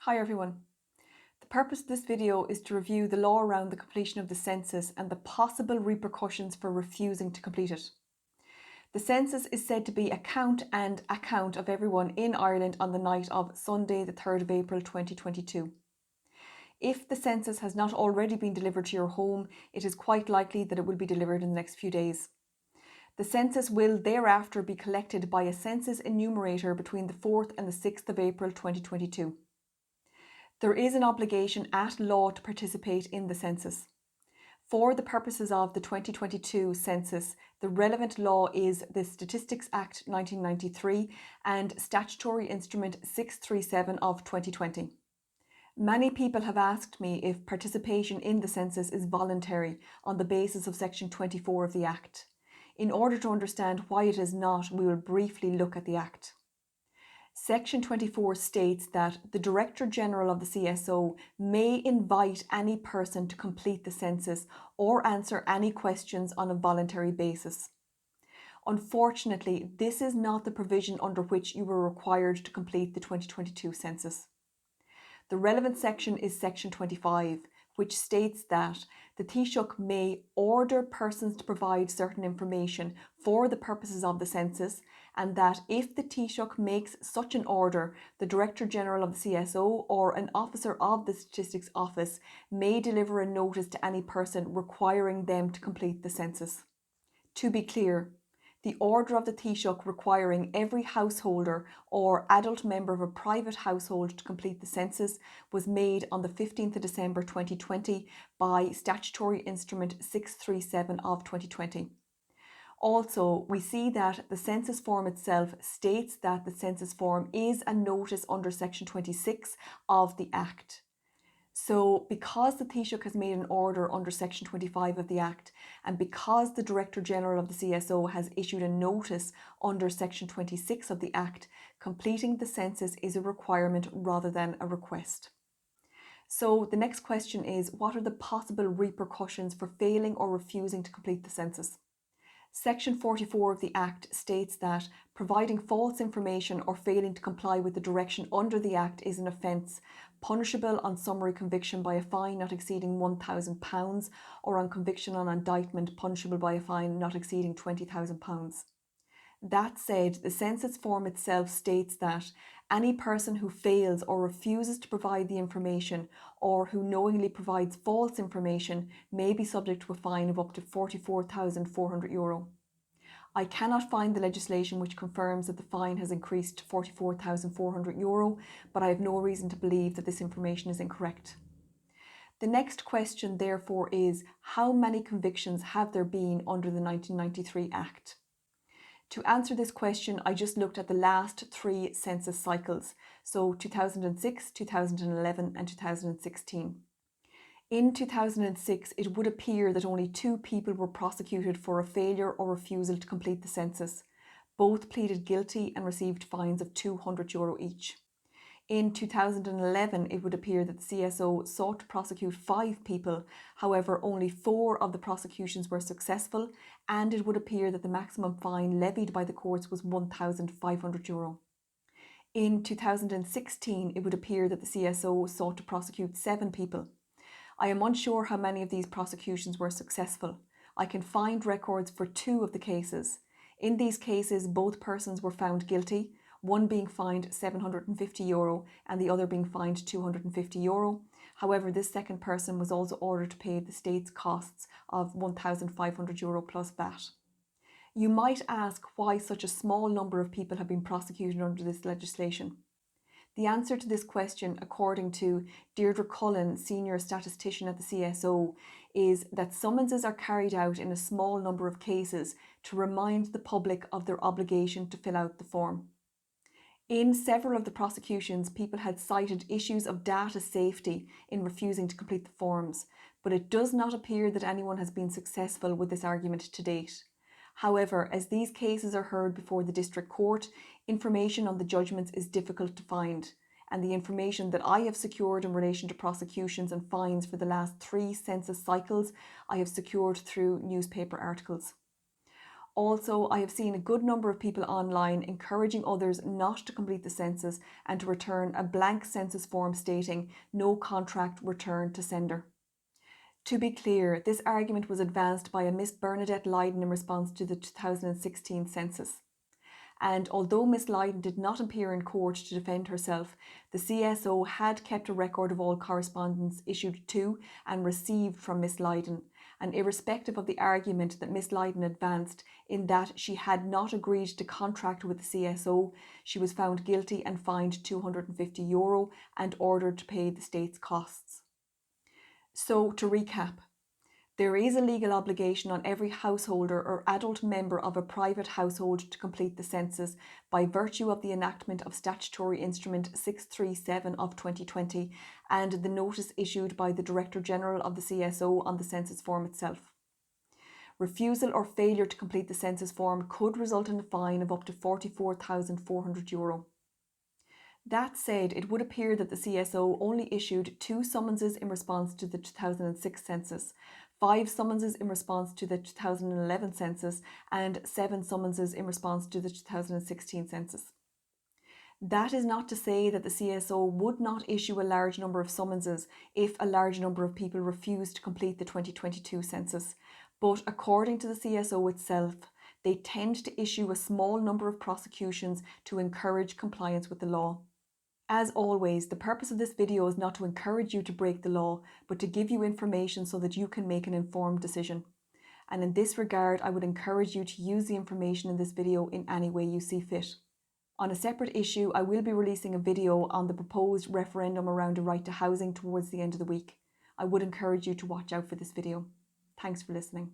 Hi everyone. The purpose of this video is to review the law around the completion of the census and the possible repercussions for refusing to complete it. The census is said to be a count of everyone in Ireland on the night of Sunday the 3rd of April 2022. If the census has not already been delivered to your home, it is quite likely that it will be delivered in the next few days. The census will thereafter be collected by a census enumerator between the 4th and the 6th of April 2022. There is an obligation at law to participate in the census. For the purposes of the 2022 census, the relevant law is the Statistics Act 1993 and Statutory Instrument 637 of 2020. Many people have asked me if participation in the census is voluntary on the basis of Section 24 of the Act. In order to understand why it is not, we will briefly look at the Act. Section 24 states that the Director General of the CSO may invite any person to complete the census or answer any questions on a voluntary basis. Unfortunately, this is not the provision under which you were required to complete the 2022 census. The relevant section is Section 25, which states that the Taoiseach may order persons to provide certain information for the purposes of the census, and that if the Taoiseach makes such an order, the Director General of the CSO or an officer of the Statistics Office may deliver a notice to any person requiring them to complete the census. To be clear, the order of the Taoiseach requiring every householder or adult member of a private household to complete the census was made on the 15th of December 2020 by Statutory Instrument 637 of 2020. Also, we see that the census form itself states that the census form is a notice under Section 26 of the Act. So, because the Taoiseach has made an order under Section 25 of the Act, and because the Director General of the CSO has issued a notice under Section 26 of the Act, completing the census is a requirement rather than a request. So, the next question is, what are the possible repercussions for failing or refusing to complete the census? Section 44 of the Act states that providing false information or failing to comply with the direction under the Act is an offence, punishable on summary conviction by a fine not exceeding £1,000 or on conviction on indictment punishable by a fine not exceeding £20,000. That said, the census form itself states that any person who fails or refuses to provide the information or who knowingly provides false information may be subject to a fine of up to €44,400. I cannot find the legislation which confirms that the fine has increased to €44,400, but I have no reason to believe that this information is incorrect. The next question, therefore, is how many convictions have there been under the 1993 Act? To answer this question, I just looked at the last three census cycles, so 2006, 2011 and 2016. In 2006, it would appear that only 2 people were prosecuted for a failure or refusal to complete the census. Both pleaded guilty and received fines of €200 each. In 2011, it would appear that the CSO sought to prosecute 5 people, however only 4 of the prosecutions were successful, and it would appear that the maximum fine levied by the courts was €1,500. In 2016, it would appear that the CSO sought to prosecute 7 people. I am unsure how many of these prosecutions were successful. I can find records for 2 of the cases. In these cases, both persons were found guilty, one being fined €750 and the other being fined €250. However, this second person was also ordered to pay the state's costs of €1,500 plus VAT. You might ask why such a small number of people have been prosecuted under this legislation. The answer to this question, according to Deirdre Cullen, Senior Statistician at the CSO, is that summonses are carried out in a small number of cases to remind the public of their obligation to fill out the form. In several of the prosecutions, people had cited issues of data safety in refusing to complete the forms, but it does not appear that anyone has been successful with this argument to date. However, as these cases are heard before the district court, information on the judgments is difficult to find, and the information that I have secured in relation to prosecutions and fines for the last 3 census cycles, I have secured through newspaper articles. Also, I have seen a good number of people online encouraging others not to complete the census and to return a blank census form stating no contract returned to sender. To be clear, this argument was advanced by a Miss Bernadette Lydon in response to the 2016 census. And although Miss Lydon did not appear in court to defend herself, the CSO had kept a record of all correspondence issued to and received from Miss Lydon, and irrespective of the argument that Miss Lydon advanced in that she had not agreed to contract with the CSO, she was found guilty and fined €250 and ordered to pay the state's costs. So, to recap, there is a legal obligation on every householder or adult member of a private household to complete the census by virtue of the enactment of Statutory Instrument 637 of 2020 and the notice issued by the Director General of the CSO on the census form itself. Refusal or failure to complete the census form could result in a fine of up to €44,400. That said, it would appear that the CSO only issued 2 summonses in response to the 2006 census, 5 summonses in response to the 2011 census, and 7 summonses in response to the 2016 census. That is not to say that the CSO would not issue a large number of summonses if a large number of people refused to complete the 2022 census, but according to the CSO itself, they tend to issue a small number of prosecutions to encourage compliance with the law. As always, the purpose of this video is not to encourage you to break the law, but to give you information so that you can make an informed decision. And in this regard, I would encourage you to use the information in this video in any way you see fit. On a separate issue, I will be releasing a video on the proposed referendum around a right to housing towards the end of the week. I would encourage you to watch out for this video. Thanks for listening.